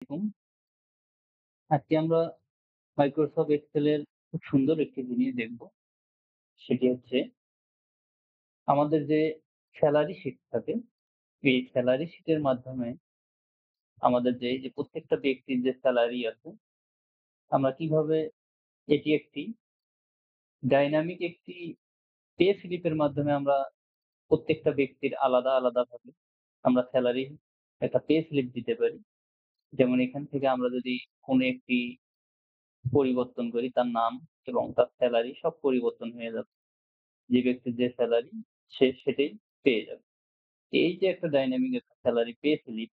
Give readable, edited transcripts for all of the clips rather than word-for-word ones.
হুম, আজকে আমরা Microsoft Excel এর খুব সুন্দর একটি জিনিস দেখব। সেটি হচ্ছে আমাদের যে স্যালারি শিট থাকে, এই স্যালারি শিটের মাধ্যমে আমাদের যে এই যে প্রত্যেকটা ব্যক্তির যে স্যালারি আছে, আমরা কিভাবে এটি একটি ডাইনামিক একটি পে স্লিপের মাধ্যমে আমরা প্রত্যেকটা ব্যক্তির আলাদাভাবে আমরা স্যালারি একটা পে স্লিপ দিতে পারি। যেমন এখান থেকে আমরা যদি কোনো একটি পরিবর্তন করি, তার নাম এবং তার স্যালারি সব পরিবর্তন হয়ে যাবে। যে ব্যক্তির যে স্যালারি সে সেটাই পেয়ে যাবে। এই যে একটা ডাইনামিক একটা স্যালারি পে স্লিপ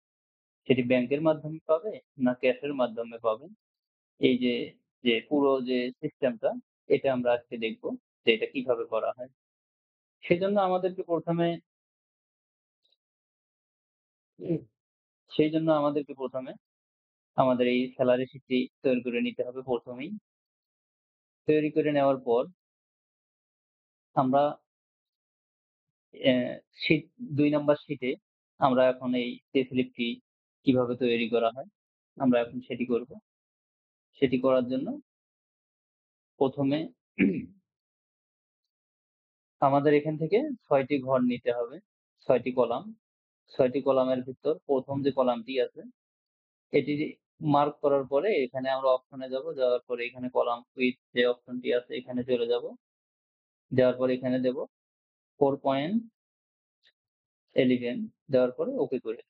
সেটি ব্যাংকের মাধ্যমে পাবে না ক্যাশের মাধ্যমে পাবে। এই যে, পুরো যে সিস্টেমটা এটা আমরা আজকে দেখব যে এটা কিভাবে করা হয়। সেজন্য আমাদেরকে ১ম এ উম সেইজন্য আমাদেরকে ১ম এ আমাদের এই স্যালারি শিটটি তৈরি করে নিতে হবে ১ম এই। তৈরি করে নেওয়ার পর আমরা অ্যা শীট ২ নাম্বার শীটে আমরা এখন এই পে স্লিপটি কিভাবে তৈরি করা হয়, আমরা এখন সেটি করব। সেটি করার জন্য ১ম এ আমাদের এখান থেকে ৬ টি ঘর নিতে হবে। ৬ টি কলাম। ৬ টি কলামের ভিতর ১ম যে কলামটি আছে এটি মার্ক করার পরে এখানে আমরা অপশনে যাব। যাওয়ার পরে এখানে কলাম উইথ যে অপশনটি আছে এখানে চলে যাব। যাওয়ার পরে এখানে দেব 4.11 দেওয়ার পরে ওকে করে দেব।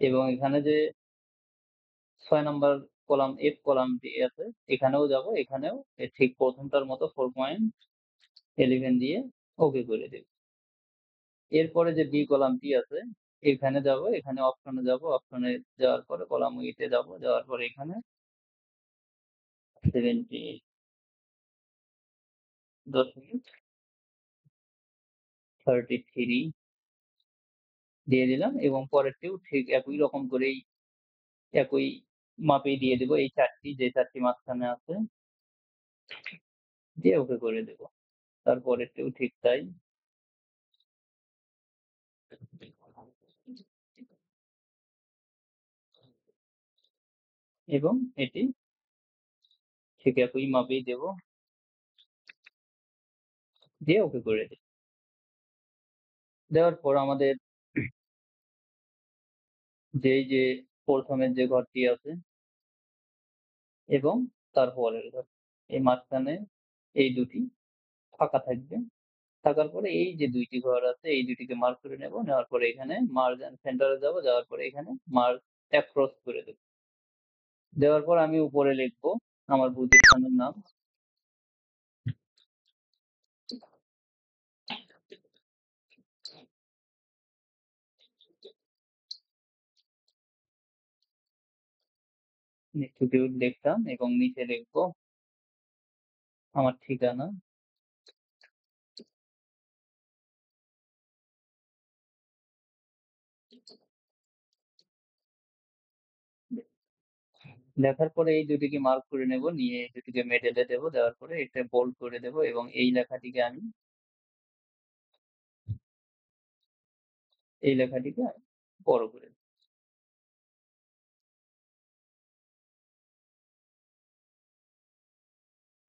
এবং এখানে যে ৬ নাম্বার কলাম F কলামটি আছে এখানেও যাব। এখানেও ঠিক ১ম টার মতো 4.11 দিয়ে ওকে করে দেব। এরপরে যে B কলামটি আছে এখানে যাব, এখানে অপশনে যাব। অপশনে যাওয়ার পরে কলাম উইথ এ যাব। যাওয়ার পরে এখানে 70.33 দিয়ে দিলাম এবং পরেরটিও ঠিক একই রকম করেই একই মাপেই দিয়ে দেব। এই ৪ টি যে ৪ টি মাঝখানে আছে দিয়ে ওকে করে দেব। তারপরেরটিও ঠিক তাই। এবং এটি ঠিক একই মাপেই দেব। দিয়ে ওকে করে দেব। দেওয়ার পর আমাদের যে ১ম এর যে ঘরটি আছে এবং তার পরের ঘর। এই মাঝখানে এই ২ টি ফাঁকা থাকবে। থাকার পরে এই যে ২ টি ঘর আছে এই ২ টিকে মার্ক করে নেব। নেওয়ার পরে এখানে মার্জ এন্ড সেন্টার এ যাব। যাওয়ার পরে এখানে মার্জ অ্যাক্রস করে দেব। দেওয়ার পর আমি উপরে লিখব আমার প্রতিষ্ঠানের নাম। ইনস্টিটিউট লিখলাম এবং নিচে লিখব আমার ঠিকানা। লেখার পরে এই ২ টিকে মার্ক করে নেব। নিয়ে এই ২ টিকে মিডল এ দেব। দেওয়ার পরে এটা বোল্ড করে দেব এবং এই লেখাটিকে আমি বড় করে দেব।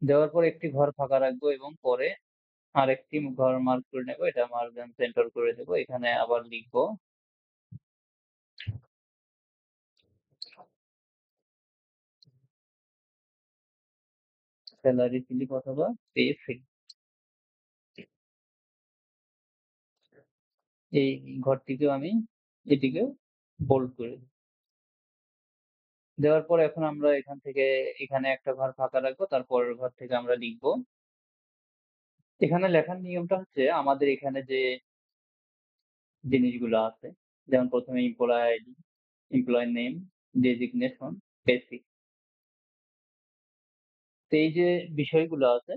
দেওয়ার পর একটি ঘর ফাঁকা রাখবো এবং পরে আরেকটি ঘর মার্ক করে নেব। এটা মার্জ এন্ড সেন্টার করে দেব। এখানে আবার লিখব সেলারি স্লিপ অথবা পে স্লিপ। এই ঘরটিকেও আমি এটিকেও বোল্ড করে দেব। দেওয়ার পর এখন আমরা এখান থেকে এখানে একটা ঘর ফাঁকা রাখবো। তার পরের ঘর থেকে আমরা লিখব। এখানে লেখার নিয়মটা হচ্ছে আমাদের এখানে যে জিনিসগুলো আছে যেমন ১ম এ employee ID, employee name, designation, basic. তো এই যে বিষয়গুলো আছে,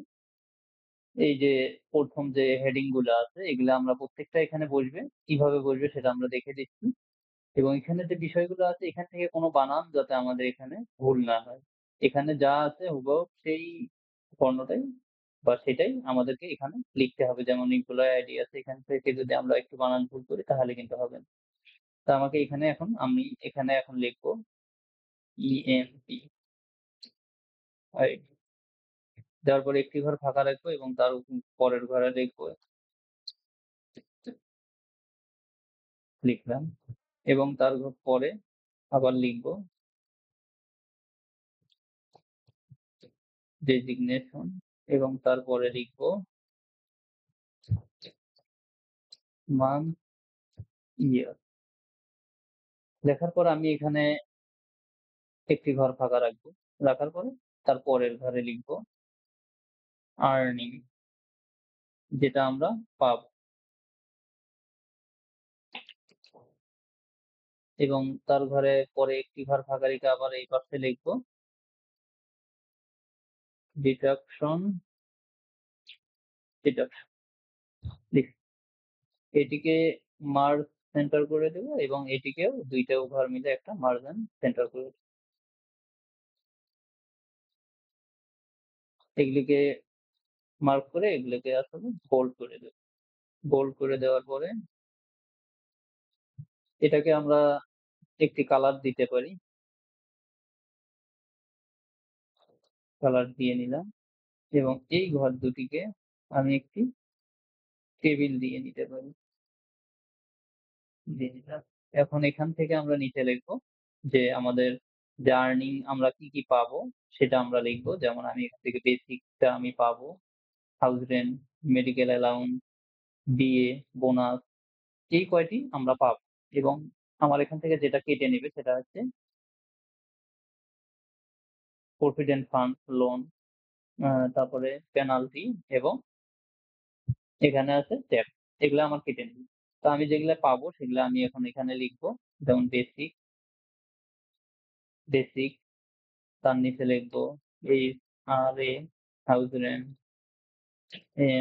এই যে ১ম যে হেডিং গুলো আছে এগুলা আমরা প্রত্যেকটা এখানে বসবে। কিভাবে বসবে সেটা আমরা দেখে দিচ্ছি। এবং এখানে যে বিষয়গুলো আছে এখান থেকে কোনো বানান যাতে আমাদের এখানে ভুল না হয়। এখানে যা আছে হুবহু সেই পণ্যটাই বা সেটাই আমাদেরকে এখানে লিখতে হবে। যেমন এমপ্লয়ি আইডি আছে এখান থেকে যদি আমরা একটু বানান ভুল করি তাহলে কিন্তু হবে না। তো আমি এখানে এখন লিখব EMP আইডি। দেওয়ার পরে একটি ঘর ফাঁকা রাখবো এবং তার পরের ঘরে লিখবো লিখলাম এবং তার পরে আবার লিখবো ডেজিগনেশন এবং তারপরে লিখবো মান্থ, ইয়ার। লেখার পর আমি এখানে একটি ঘর ফাঁকা রাখবো। রাখার পরে তার পরের ঘরে লিখবো আর্নিং, যেটা আমরা পাবো, এবং তার ঘরে পরে একটি ঘর ফাঁকা রেখে আবার এই পাশে লিখবো ডিডাকশন, ডিডাকশন এটিকে মার্জ সেন্টার করে দেবো এবং এটিকেও দুইটাও ঘর মিলে একটা মার্জিন সেন্টার করে দেবো। এগুলিকে মার্ক করে এগুলোকে আসলে বোল্ড করে দেবো। বোল্ড করে দেওয়ার পরে এটাকে আমরা একটি কালার দিতে পারি। কালার দিয়ে নিলাম এবং এই ঘর দুটিকে আমি একটি টেবিল দিয়ে নিতে পারি। দিয়ে নিলাম। এখন এখান থেকে আমরা নিচে লিখবো যে আমাদের যে আর্নিং আমরা কি পাবো সেটা আমরা লিখবো। যেমন আমি এখান থেকে বেসিকটা আমি পাবো, house rent, medical allowance, DA, bonus, এই কয়টি আমরা পাবো এবং আমার এখান থেকে যেটা কেটে নেবে সেটা হচ্ছে প্রভিডেন্ট ফান্ড, লোন, তারপরে পেনাল্টি এবং এখানে আছে ট্যাক্স। এগুলো আমার কেটে নেবে। তো আমি যেগুলা পাবো সেগুলো আমি এখন এখানে লিখবো। যেমন বেসিক, বেসিক, তার নিচে লিখবো HRA, হাউস রেন্ট,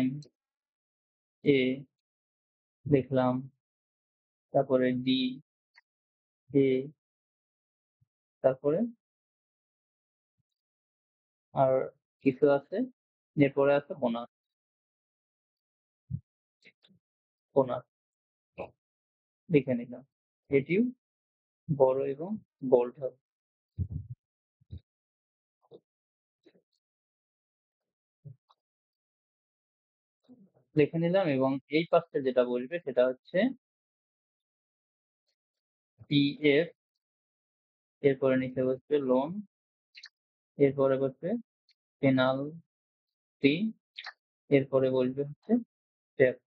MA লিখলাম, তারপরে DA, তারপরে আর কিছু আছে, এরপরে আছে বোনাস, বোনাস লিখে নিলাম। এটিও বড় এবং বোল্ড হবে। লিখে নিলাম এবং এই পাশে যেটা বসবে সেটা হচ্ছে PF, এরপরে নিচে বসবে লোন, এরপরে বসবে পেনাল্টি, এরপরে বসবে হচ্ছে ট্যাক্স।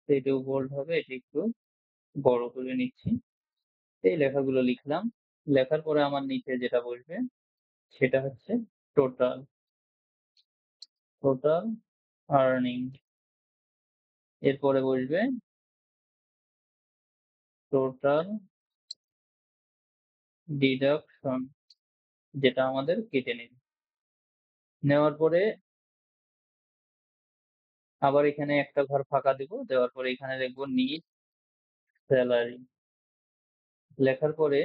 এটাও বোল্ড হবে, এটি একটু বড় করে নিচ্ছি। এই লেখাগুলো লিখলাম। লেখার পরে আমার নিচে যেটা বসবে সেটা হচ্ছে টোটাল, টোটাল আর্নিং। এরপরে বসবে টোটাল ডিডাকশন, যেটা আমাদের কেটে নেবে। নেওয়ার পরে আবার এখানে একটা ঘর ফাঁকা দেব। দেওয়ার পরে এখানে লিখবো নিট স্যালারি। লেখার পরে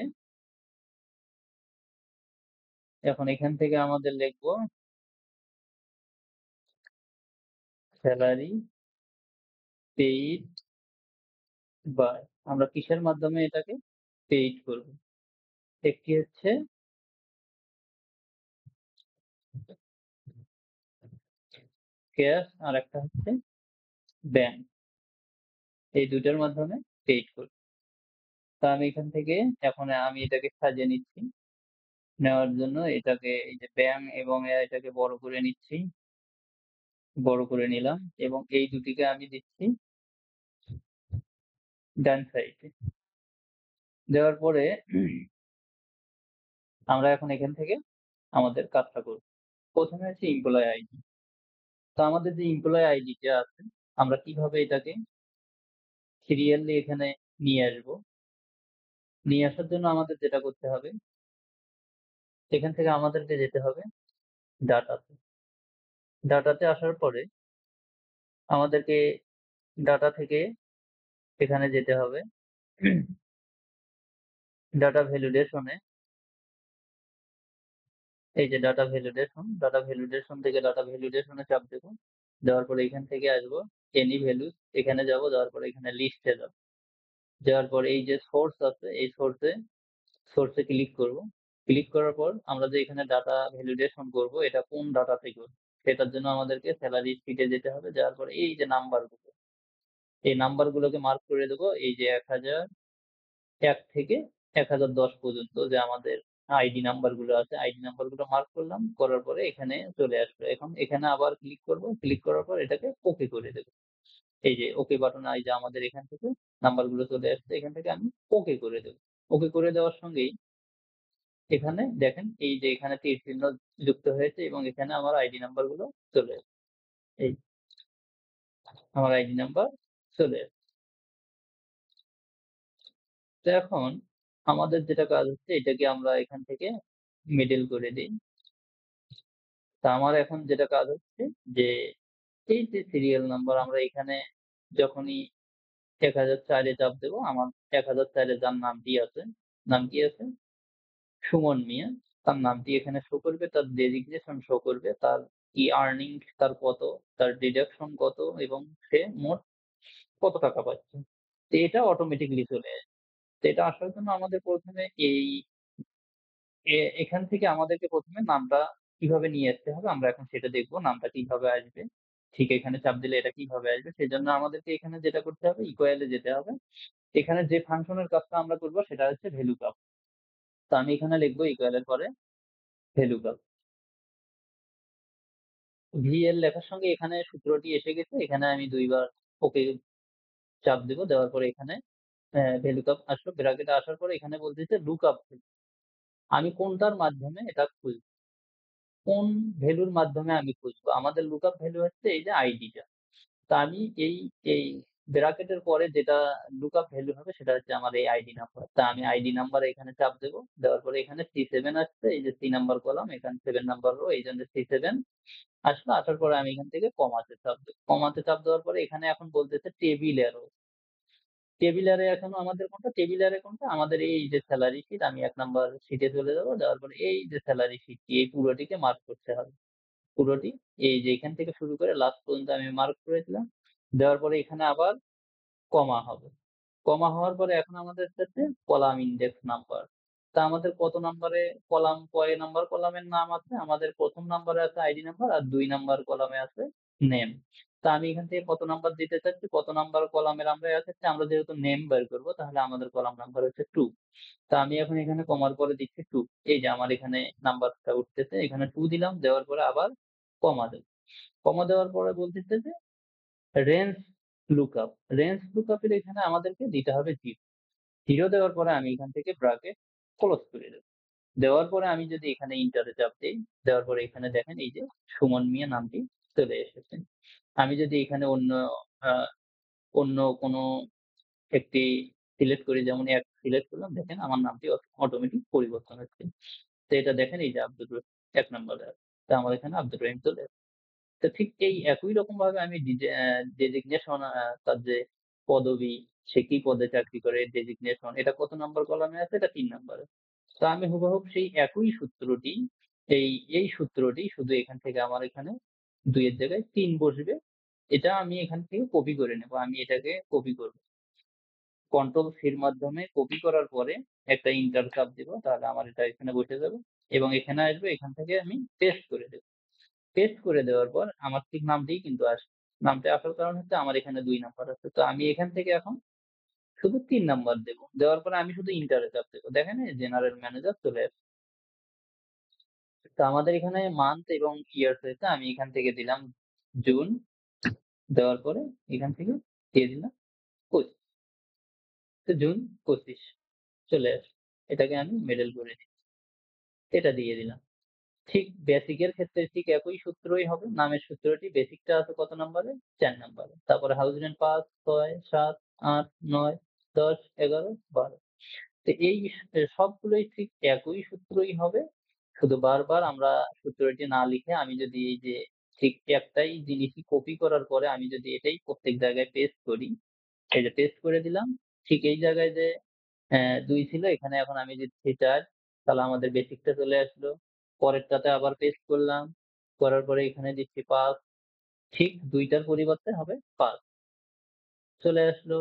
এখন এখান থেকে আমাদের লিখবো স্যালারি পেইড বাই, আমরা কিসের মাধ্যমে এটাকে পেইড করব। একটি হচ্ছে ক্যাশ আর একটা হচ্ছে ব্যাংক, এই দুইটার মাধ্যমে পেইড করব। তা আমি এখান থেকে এখন আমি এটাকে সাজিয়ে নিচ্ছি। নেওয়ার জন্য এটাকে এই যে ব্যাংক এবং এটাকে বড় করে নিচ্ছি, বড় করে নিলাম এবং এই দুটিকে আমি দিচ্ছি ডান সাইডে। দেওয়ার পরে আমরা এখন এখান থেকে আমাদের কাজটা করব। প্রথমে হচ্ছে এমপ্লয়ি আইডি। তো আমাদের যে এমপ্লয়ি আইডিটা আছে আমরা কিভাবে এটাকে সিরিয়ালি এখানে নিয়ে আসবো। নিয়ে আসার জন্য আমাদের যেটা করতে হবে, এখান থেকে আমাদেরকে যেতে হবে ডাটাতে। ডাটাতে আসার পরে আমাদেরকে ডাটা থেকে এখানে যেতে হবে ডাটা ভ্যালিডেশনে। এই যে ডাটা ভ্যালিডেশন, ডাটা ভ্যালিডেশন থেকে ডাটা ভ্যালিডেশনে চাপ দেবো। দেওয়ার পরে এখান থেকে আসবো এনি ভ্যালুস, এখানে যাব, যাওয়ার পরে এখানে লিস্টে যাব। যাওয়ার পর এই যে সোর্স আছে এই সোর্সে ক্লিক করব। ক্লিক করার পর আমরা যে এখানে ডাটা ভ্যালিডেশন করব এটা কোন ডাটা থেকে করব সেটার জন্য আমাদেরকে স্যালারি শিটে যেতে হবে। যাওয়ার পরে এই যে নাম্বারগুলো এই নাম্বারগুলোকে মার্ক করে দেবো এই যে ১ থেকে ১,০১০ পর্যন্ত যে আমাদের আইডি নাম্বারগুলো আছে আইডি নাম্বারগুলো মার্ক করলাম। করার পরে এখানে চলে আসলো। এখন এখানে আবার ক্লিক করব। ক্লিক করার পর এটাকে ওকে করে দেব। এই যে ওকে বাটন এই যে আমাদের এখান থেকে নাম্বারগুলো চলে আসছে। এখান থেকে আমি ওকে করে দেব। ওকে করে দেওয়ার সঙ্গেই এখানে দেখেন এই যে এখানে তীর চিহ্ন যুক্ত হয়েছে এবং এখানে আমার আইডি নাম্বারগুলো চলে আসছে। এই আমার আইডি নাম্বার চলে আসছে। তো এখন আমাদের যেটা কাজ হচ্ছে এটাকে আমরা এখান থেকে মিডল করে দেই। তা আমার এখন যেটা কাজ হচ্ছে যে এই যে সিরিয়াল নাম্বার আমরা এখানে যখনই ১০০৪ এ চাপ দেব আমার ১০০৪ এ যার নামটি আছে, নাম কি আছে? সুমন মিয়া। তার নামটি এখানে শো করবে, তার ডেজিগনেশন শো করবে, তার কি আর্নিং তার কত, তার ডিডাকশন কত এবং সে মোট কত টাকা পাচ্ছে। তো এটা অটোমেটিক্যালি চলে আসবে। তো এটা আসার জন্য আমাদের ১ম এ এই এখান থেকে আমাদেরকে ১ম এ নামটা কিভাবে নিয়ে আসতে হবে আমরা এখন সেটা দেখব। নামটা কিভাবে আসবে। ঠিক এখানে চাপ দিলে এটা কিভাবে আসবে সেজন্য আমাদেরকে এখানে যেটা করতে হবে ইকুয়াল এ যেতে হবে। এখানে যে ফাংশনের কাজটা আমরা করব সেটা হচ্ছে ভ্যালুকাপ। তো আমি এখানে লিখব ইকুয়াল এর পরে ভ্যালুকাপ। ভিএল লেখার সঙ্গে এখানে সূত্রটি এসে গেছে। এখানে আমি ২ বার ওকে চাপ দেব। দেওয়ার পরে এখানে ভ্যালুকাপ আসলো। ব্র্যাকেটে আসার পরে এখানে বলতেছে লুকআপ ভ্যালু। আমি কোনটার মাধ্যমে এটা খুঁজব? কোন ভ্যালুর মাধ্যমে আমি খুঁজবো? আমাদের লুকআপ ভ্যালু হচ্ছে এই যে আইডিটা। তো আমি এই ব্র্যাকেটের পরে যেটা লুকআপ ভ্যালু হবে সেটা হচ্ছে আমার এই আইডি নাম্বার। তা আমি আইডি নাম্বার এখানে চাপ দেব। দেওয়ার পরে এখানে C7 আসছে। এই যে ৩ নাম্বার কলাম এখানে ৭ নাম্বার রো এইজন্য C7 আসলো। আসার পরে আমি এখান থেকে কমাতে চাপ দেব। কমাতে চাপ দেওয়ার পরে এখানে এখন বলতেছে টেবিল এরর। টেবিল এরে এখনো আমাদের কোনটা? টেবিল এরে কোনটা? আমাদের এই যে সেলারি শিট আমি ১ নাম্বার শিটে চলে যাব। যাওয়ার পরে এই যে সেলারি শিট এই পুরোটিকে মার্ক করতে হবে। পুরোটি এই যে এখান থেকে শুরু করে লাস্ট পর্যন্ত আমি মার্ক করে দিলাম। দেওয়ার পরে এখানে আবার কমা হবে। কমা হওয়ার পরে এখন আমাদের কাছে কলাম ইনডেক্স নাম্বার। তা আমাদের কত নাম্বারে কলাম কয় নাম্বার কলামের নাম আছে? আমাদের ১ম নাম্বারে আছে আইডি নাম্বার আর ২ নাম্বার কলামে আছে নেম। তা আমি এখান থেকে কত নাম্বার দিতে চাচ্ছি? কত নাম্বার কলামের আমরা আছে আমরা যেহেতু নেম বের করব তাহলে আমাদের কলাম নাম্বার হচ্ছে ২। তা আমি এখন এখানে কমার পরে দিচ্ছি ২। এই যে আমার এখানে নাম্বারটা উঠতেছে। এখানে ২ দিলাম। দেওয়ার পরে আবার কমা দেব। কমা দেওয়ার পরে বলতেছে যে রেঞ্জ লুকআপ। রেঞ্জ লুকআপ এর এখানে আমাদেরকে দিতে হবে 0। 0 দেওয়ার পরে আমি এখান থেকে ব্র্যাকেট ক্লোজ করে দেব। দেওয়ার পরে আমি যদি এখানে এন্টারে চাপ দেই, দেওয়ার পরে এখানে দেখেন এই যে সুমন মিয়া নামটি চলে এসেছে। আমি যদি এখানে আ অন্য কোনো একটি সিলেক্ট করি যেমন এক সিলেক্ট করলাম দেখেন আমার নামটি অটোমেটিক পরিবর্তন হচ্ছে। তো এটা দেখেন এই যে আব্দুর রহিম ১ নম্বরে আছে। তো আমার এখানে আব্দুর রহিম চলে আসছে। তো ঠিক এই একই রকমভাবে আমি ডেজিগনেশন তার যে পদবি, সে কি পদে চাকরি করে, ডেজিগনেশন এটা কত নাম্বার কলামে আছে? এটা ৩ নাম্বারে। তো আমি হুবহু সেই একই সূত্রটি এই, এই সূত্রটি শুধু এখান থেকে আমার এখানে ২ এর জায়গায় ৩ বসবে। এটা আমি এখান থেকে কপি করে নেব। আমি এটাকে কপি করব। কন্ট্রোল সি এর মাধ্যমে কপি করার পরে একটা এন্টার চাপ দিব। তাহলে আমার এটা এখানে বসে যাবে এবং এখানে আসবে। এখান থেকে আমি পেস্ট করে দেব। পেস্ট করে দেওয়ার পর আমার ঠিক নামটিই কিন্তু আসবে। নামটা আসার কারণ হচ্ছে আমার এখানে ২ নাম্বার আছে। তো আমি এখান থেকে এখন শুধু ৩ নাম্বার দেব। দেওয়ার পরে আমি শুধু এন্টারে চাপ দেব। দেখেন এই জেনারেল ম্যানেজার চলে আসছে। তো আমাদের এখানে মান্থ এবং ইয়ার হয়েছে। আমি এখান থেকে দিলাম জুন। দেওয়ার পরে এখান থেকে দিয়ে দিলাম ২৫। তো জুন ২৫ চলে আসছে। এটাকে আমি মিডল করে দিই। এটা দিয়ে দিলাম। ঠিক বেসিক এর ক্ষেত্রে ঠিক একই সূত্রই হবে। নামের সূত্রটি বেসিকটা আছে কত নাম্বারে? ৪ নাম্বারে। তারপরে হাউস রেন্ট ৫, ৬, ৭, ৮, ৯, ১০, ১১, ১২ তো এই সবগুলোই ঠিক একই সূত্রই হবে। শুধু বারবার আমরা সূত্রটি না লিখে আমি যদি এই যে ঠিক একটাই জিনিসই কপি করার পরে আমি যদি এটাই প্রত্যেক জায়গায় পেস্ট করি, এই যে পেস্ট করে দিলাম। ঠিক এই জায়গায় যে ২ ছিল এখানে এখন আমি দিচ্ছি ৪ তাহলে আমাদের বেসিকটা চলে আসলো। পরেরটাতে আবার পেস্ট করলাম। করার পরে এখানে দিচ্ছি ৫ ঠিক ২ টার পরিবর্তে হবে ৫ চলে আসলো।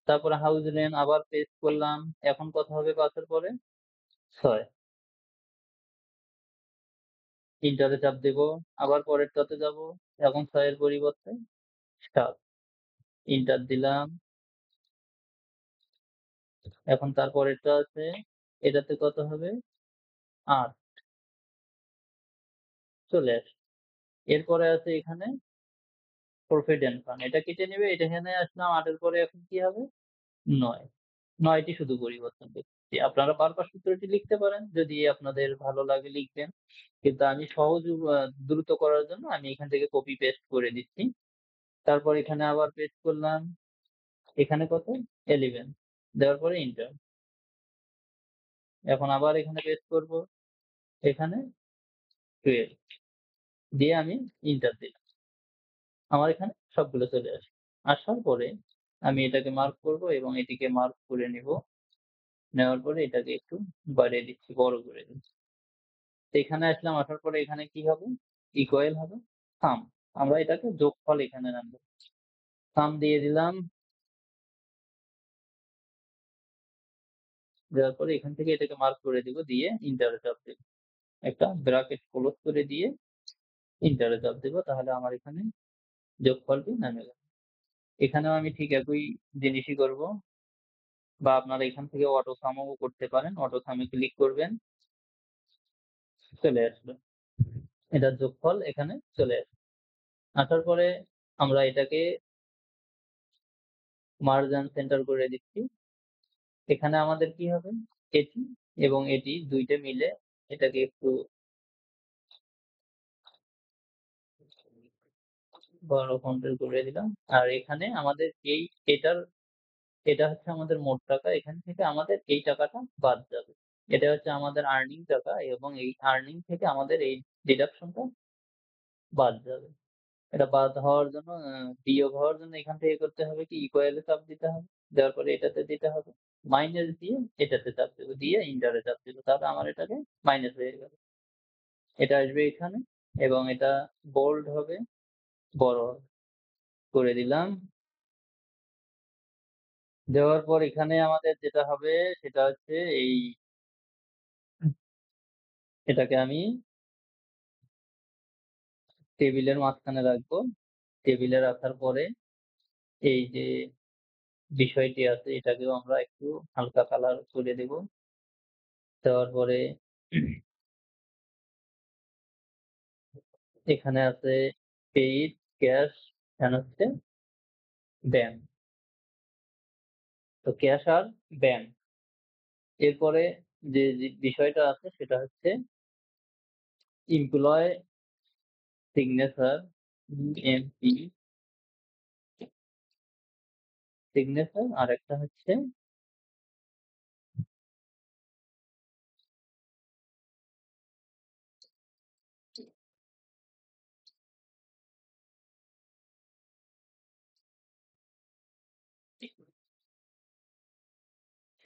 তারপরে হাউস রেন্ট আবার পেস্ট করলাম। এখন কত হবে ৫ এর পরে? ৬। এন্টারে চাপ দেব। আবার পরেরটাতে যাব। এখন ৬ এর পরিবর্তে ৭। এন্টার দিলাম। এখন তার পরেরটা আছে। এটাতে কত হবে? ৮। চলে আসছে। এরপরে আছে এখানে প্রভিডেন্ট ফান্ড। এটা কেটে নেবে। এটা এখানে আসলাম ৮ এর পরে এখন কি হবে? ৯। ৯ টি শুধু পরিবর্তন করছি। আপনারা বারবার সূত্রটি লিখতে পারেন। যদি আপনাদের ভালো লাগে লিখবেন। কিন্তু আমি সহজ দ্রুত করার জন্য আমি এখান থেকে কপি পেস্ট করে দিচ্ছি। তারপর এখানে আবার পেস্ট করলাম। এখানে কত? 11 দেওয়ার পরে এন্টার। এখন আবার এখানে পেস্ট করব। এখানে 12 দিয়ে আমি এন্টার দিলাম। আমার এখানে সবগুলো চলে আসে। আসার পরে আমি এটাকে মার্ক করব এবং এটিকে মার্ক করে নিব। নেওয়ার পরে এটাকে একটু বাড়িয়ে দিচ্ছি, বড় করে দিচ্ছি। তো এখানে আসলাম, আসার পরে এখানে কি হবে? ইকুয়াল হবে সাম। আমরা এটাকে যোগফল এখানে আনবো। সাম দিয়ে দিলাম। দেওয়ার পরে এখান থেকে এটাকে মার্ক করে দিব, দিয়ে এন্টারে চাপ দেব। একটা ব্র্যাকেট ক্লোজ করে দিয়ে এন্টারে চাপ দেব। তাহলে আমার এখানে যোগফলটি নেমে গেল। এখানেও আমি ঠিক একই জিনিসই করব, বা আপনারা এখান থেকে অটো সাম ও করতে পারেন। অটো সাম এ ক্লিক করবেন, চলে আসবে। এটার যোগফল এখানে চলে আসবে। আসার পরে আমরা এটাকে মার্জ এন্ড সেন্টার করে দিচ্ছি। এখানে আমাদের কি হবে? এটি এবং এটি ২ টা মিলে এটাকে একটু বড় ফন্টের করে দিলাম। আর এখানে আমাদের এটার এটা হচ্ছে আমাদের মোট টাকা। এখান থেকে আমাদের এই টাকাটা বাদ যাবে। এটা হচ্ছে আমাদের আর্নিং টাকা এবং এই আর্নিং থেকে আমাদের এই ডিডাকশনটা বাদ যাবে। এটা বাদ হওয়ার জন্য বিয়োগ হওয়ার জন্য এখান থেকে করতে হবে কি, ইকুয়াল এ চাপ দিতে হবে। দেওয়ার পরে এটাতে দিতে হবে। মাইনাস দিয়ে এটাতে চাপ দেব। দিয়ে এন্টারে চাপ দেব। তাহলে আমার এটাকে মাইনাস হয়ে গেল। এটা আসবে এখানে এবং এটা বোল্ড হবে, বড় হবে। করে দিলাম। দেওয়ার পর এখানে আমাদের যেটা হবে সেটা হচ্ছে এই এটাকে আমি টেবিলের মাঝখানে রাখবো। টেবিলে রাখার পরে এই যে বিষয়টি আছে এটাকেও আমরা একটু হালকা কালার করে দেব। দেওয়ার পরে এখানে আছে পেইড, ক্যাশ এন্ড হচ্ছে ব্যাংক। তো ক্যাশ আর ব্যাংক। এরপরে যে বিষয়টা আছে সেটা হচ্ছে এমপ্লয়ি সিগনেচার, ইএমপি সিগনেচার, আরেকটা হচ্ছে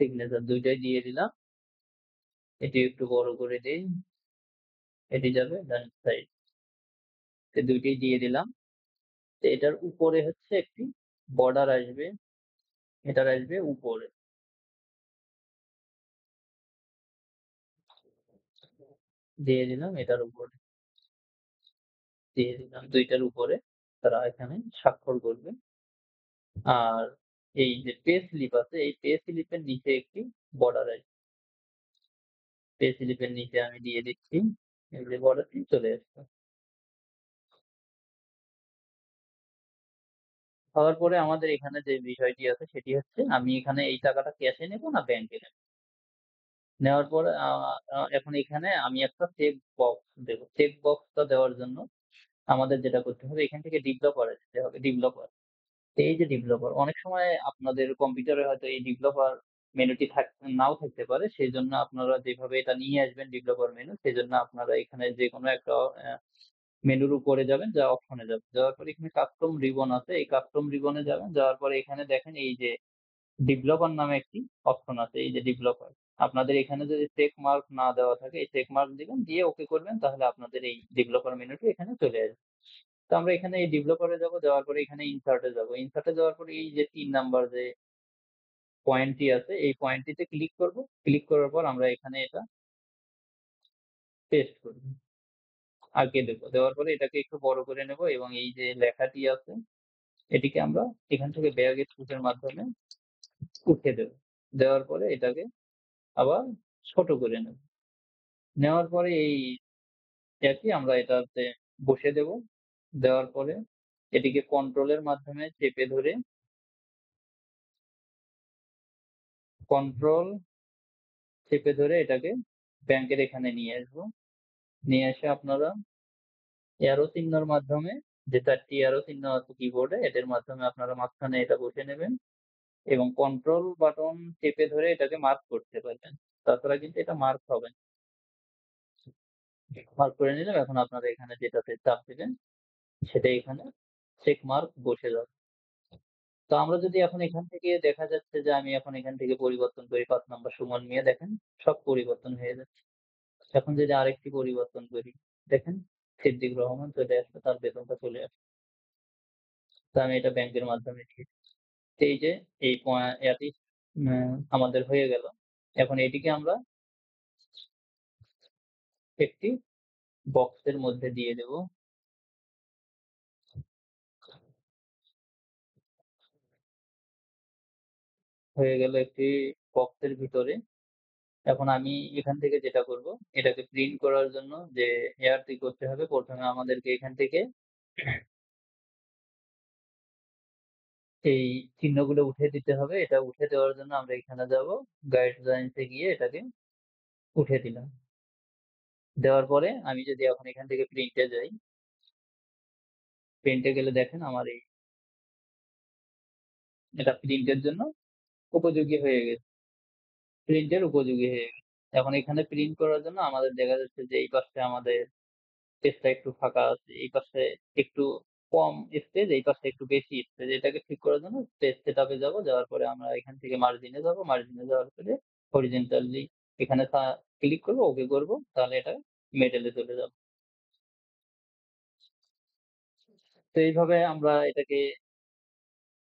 সিগনেচার। ২ টাই দিয়ে দিলাম। এটি একটু বড় করে দেই। এটি যাবে ডান সাইড। ২ টিই দিয়ে দিলাম। তো এটার উপরে হচ্ছে একটি বর্ডার আসবে। এটার আসবে উপরে। দিয়ে দিলাম এটার উপরে। দিয়ে দিলাম ২ টার উপরে। তারা এখানে স্বাক্ষর করবে। আর এই যে পে স্লিপ আছে, এই পে স্লিপের নিচে একটি বর্ডার আসবে। পে স্লিপের নিচে আমি দিয়ে দিচ্ছি। এই যে বর্ডারটি চলে আসছে। হওয়ার পরে আমাদের এখানে যে বিষয়টি আছে সেটি হচ্ছে আমি এখানে এই টাকাটা ক্যাশে নেব না ব্যাংকে নেব। নেওয়ার পরে এখন এখানে আমি একটা চেক বক্স দেব। চেক বক্সটা দেওয়ার জন্য আমাদের যেটা করতে হবে এখান থেকে ডেভেলপারে যেতে হবে। ডেভেলপার। এই যে ডেভেলপার, অনেক সময় আপনাদের কম্পিউটারে হয়তো এই ডেভেলপার মেনুটি নাও থাকতে পারে। সেজন্য আপনারা যেভাবে এটা নিয়ে আসবেন ডেভেলপার মেনু, সেজন্য আপনারা এখানে যেকোনো একটা মেনুর উপরে যাবেন, অপশনে যাবেন। যাওয়ার পরে এখানে কাস্টম রিবন আছে। এই কাস্টম রিবনে যাবেন। যাওয়ার পরে এখানে দেখেন এই যে ডেভেলপার নামে একটি অপশন আছে। এই যে ডেভেলপার। আপনাদের এখানে যদি চেক মার্ক না দেওয়া থাকে, এই চেক মার্ক দিবেন, দিয়ে ওকে করবেন। তাহলে আপনাদের এই ডেভেলপার মেনুটি এখানে চলে আসবে। তো আমরা এখানে এই ডেভেলপারে যাবো। যাওয়ার পরে এখানে ইনসার্ট এ যাবো। ইনসার্ট এ যাওয়ার পরে এই যে ৩ নাম্বার যে পয়েন্টটি আছে এই পয়েন্টটিতে ক্লিক করব। ক্লিক করার পর আমরা এখানে এটা পেস্ট করব। আঁকিয়ে দেব। দেওয়ার পরে এটাকে একটু বড় করে নেব এবং এই যে লেখাটি আছে এটিকে আমরা এখান থেকে ব্যাগ স্পেসের মাধ্যমে উঠিয়ে দেব। দেওয়ার পরে এটাকে আবার ছোট করে নেব। নেওয়ার পরে এই একই আমরা এটাতে বসিয়ে দেব। দেওয়ার পরে এটিকে কন্ট্রোলের মাধ্যমে চেপে ধরে কন্ট্রোল চেপে ধরে এটাকে ব্যাংকের এখানে নিয়ে আসবো। নিয়ে এসে আপনারা অ্যারো চিহ্নর মাধ্যমে যে ৪ টি অ্যারো চিহ্ন আছে কিবোর্ডে এদের মাধ্যমে আপনারা মাঝখানে এটা বসিয়ে নেবেন এবং কন্ট্রোল বাটন চেপে ধরে এটাকে মার্ক করতে পারবেন। তাছাড়া কিন্তু এটা মার্ক হবে না। মার্ক করে নিলাম। এখন আপনারা এখানে যেটাতে চাপ দিবেন সেটা এখানে চেক মার্ক বসে যাবে। তো আমরা যদি এখন এখান থেকে দেখা যাচ্ছে যে আমি এখন এখান থেকে পরিবর্তন করি ৫ নাম্বার সুমন মিয়া দেখেন সব পরিবর্তন হয়ে যাচ্ছে। এখন যদি আরেকটি পরিবর্তন করি, দেখেন সিদ্দিক রহমান চলে আসলো, তার বেতনটা চলে আসলো। তো আমি এটা ব্যাংকের মাধ্যমে দিয়ে দিচ্ছি। তো এই যে এই ইয়াটি আমাদের হয়ে গেল। এখন এটিকে আমরা একটি বক্সের মধ্যে দিয়ে দেব। হয়ে গেল একটি বক্সের ভিতরে। এখন আমি এখান থেকে যেটা করব, এটাকে প্রিন্ট করার জন্য যে ইয়ারটি করতে হবে, ১ম এ আমাদেরকে এখান থেকে এই চিহ্নগুলো উঠিয়ে দিতে হবে। এটা উঠিয়ে দেওয়ার জন্য আমরা এখানে যাব। গাইডলাইনস এ গিয়ে এটাকে উঠিয়ে দিলাম। দেওয়ার পরে আমি যদি এখন এখান থেকে প্রিন্টে যাই, প্রিন্টে গেলে দেখেন আমার এই এটা প্রিন্টের জন্য উপযোগী হয়ে গেছে। প্রিন্টের উপযোগী হয়ে গেছে। এখন এখানে প্রিন্ট করার জন্য আমাদের দেখা যাচ্ছে যে এই পাশে আমাদের স্পেসটা একটু ফাঁকা আছে। এই পাশে একটু কম স্পেস, এই পাশে একটু বেশি স্পেস। এটাকে ঠিক করার জন্য পেজ সেটআপ এ যাবো। যাওয়ার পরে আমরা এখান থেকে মার্জিন এ যাবো। মার্জিন এ যাওয়ার পরে হরিজন্টালি এখানে ক্লিক করব, ওকে করব। তাহলে এটা মিডল এ চলে যাবে। তো এইভাবে আমরা এটাকে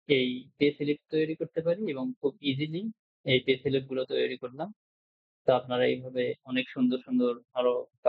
এই পে স্লিপ তৈরি করতে পারি এবং খুব ইজিলি এই পে স্লিপ গুলো তৈরি করলাম। তো আপনারা এইভাবে অনেক সুন্দর, সুন্দর আরো কাজ